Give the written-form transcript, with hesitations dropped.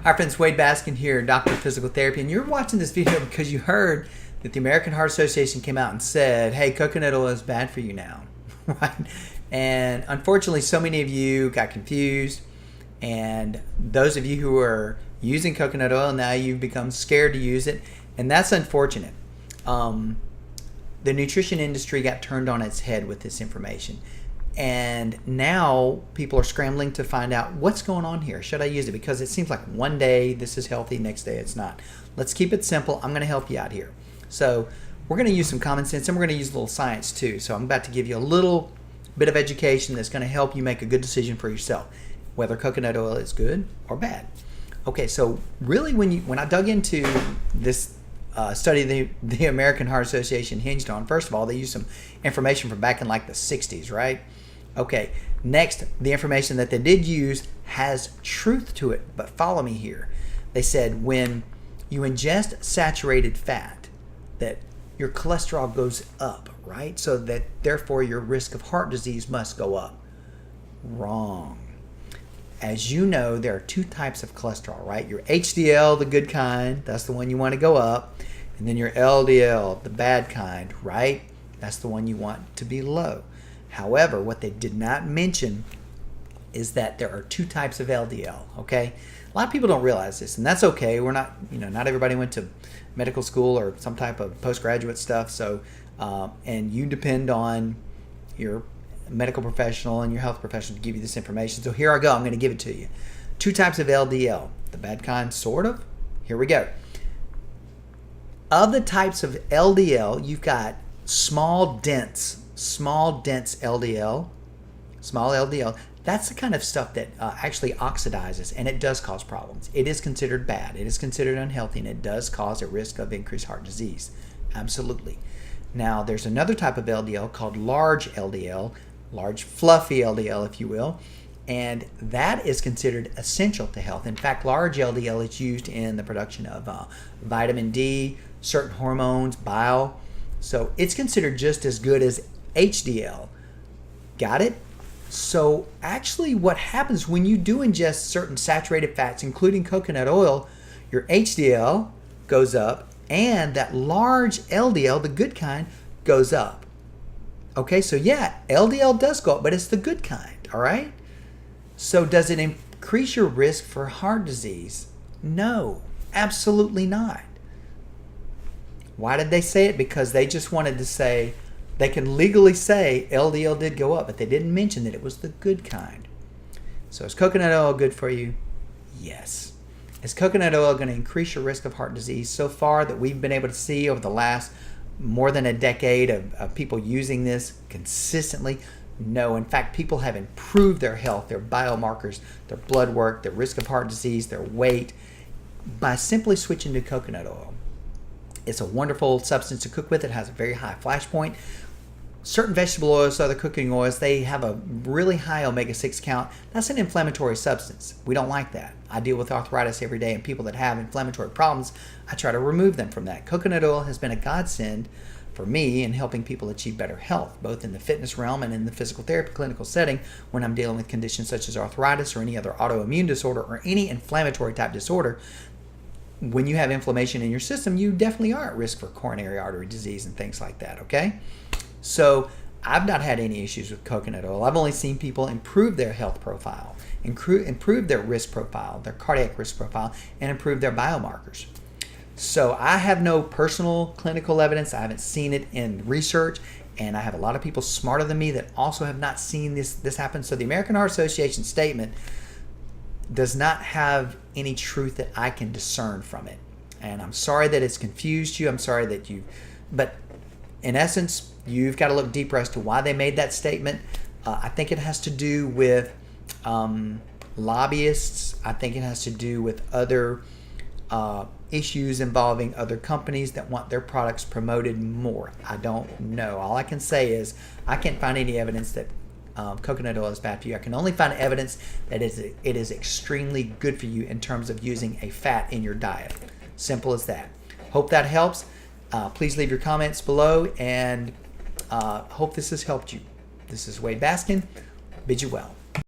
Hi friends, Wade Baskin here, Doctor of Physical Therapy, and you're watching this video because you heard that the American Heart Association came out and said, hey, coconut oil is bad for you now, right? And unfortunately, so many of you got confused, and those of you who are using coconut oil, now you've become scared to use it, and that's unfortunate. The nutrition industry got turned on its head with this information. And now people are scrambling to find out what's going on here. Should I use it? Because it seems like one day this is healthy, next day it's not. Let's keep it simple. I'm going to help you out here. So we're going to use some common sense, and we're going to use a little science too. So I'm about to give you a little bit of education that's going to help you make a good decision for yourself, whether coconut oil is good or bad. Okay, so really when I dug into this study the American Heart Association hinged on, first of all, they used some information from back in like the 60s, right? Okay, next, the information that they did use has truth to it, but follow me here. They said when you ingest saturated fat, that your cholesterol goes up, right? So that therefore your risk of heart disease must go up. Wrong. As you know, there are two types of cholesterol, right? Your HDL, the good kind, that's the one you want to go up. And then your LDL, the bad kind, right? That's the one you want to be low. However, what they did not mention is that there are two types of LDL, okay? A lot of people don't realize this, and that's okay. We're not, not everybody went to medical school or some type of postgraduate stuff, so, and you depend on your medical professional and your health professional to give you this information. So here I go, I'm gonna give it to you. Two types of LDL, the bad kind, sort of. Here we go. Of the types of LDL, you've got small dense LDL, small LDL. That's the kind of stuff that actually oxidizes, and it does cause problems. It is considered bad. It is considered unhealthy, and it does cause a risk of increased heart disease. Absolutely. Now, there's another type of LDL called large LDL, large fluffy LDL, if you will, and that is considered essential to health. In fact, large LDL is used in the production of vitamin D, certain hormones, bile. So it's considered just as good as HDL. Got it? So actually what happens when you do ingest certain saturated fats, including coconut oil, your HDL goes up and that large LDL, the good kind, goes up. Okay, so yeah, LDL does go up, but it's the good kind, all right? So does it increase your risk for heart disease? No, absolutely not. Why did they say it? Because they just wanted to say, they can legally say LDL did go up, but they didn't mention that it was the good kind. So is coconut oil good for you? Yes. Is coconut oil going to increase your risk of heart disease? So far that we've been able to see over the last more than a decade of people using this consistently, no. In fact, people have improved their health, their biomarkers, their blood work, their risk of heart disease, their weight, by simply switching to coconut oil. It's a wonderful substance to cook with. It has a very high flash point. Certain vegetable oils, other cooking oils, they have a really high omega-6 count. That's an inflammatory substance. We don't like that. I deal with arthritis every day, and people that have inflammatory problems, I try to remove them from that. Coconut oil has been a godsend for me in helping people achieve better health, both in the fitness realm and in the physical therapy clinical setting when I'm dealing with conditions such as arthritis or any other autoimmune disorder or any inflammatory type disorder. When you have inflammation in your system, you definitely are at risk for coronary artery disease and things like that, okay? So I've not had any issues with coconut oil. I've only seen people improve their health profile, improve their risk profile, their cardiac risk profile, and improve their biomarkers. So I have no personal clinical evidence. I haven't seen it in research, and I have a lot of people smarter than me that also have not seen this happen. So the American Heart Association statement does not have any truth that I can discern from it. And I'm sorry that it's confused you. I'm sorry that but in essence, you've got to look deeper as to why they made that statement. I think it has to do with lobbyists. I think it has to do with other issues involving other companies that want their products promoted more. I don't know. All I can say is I can't find any evidence that coconut oil is bad for you. I can only find evidence that it is extremely good for you in terms of using a fat in your diet. Simple as that. Hope that helps. Please leave your comments below, and hope this has helped you. This is Wade Baskin. Bid you well.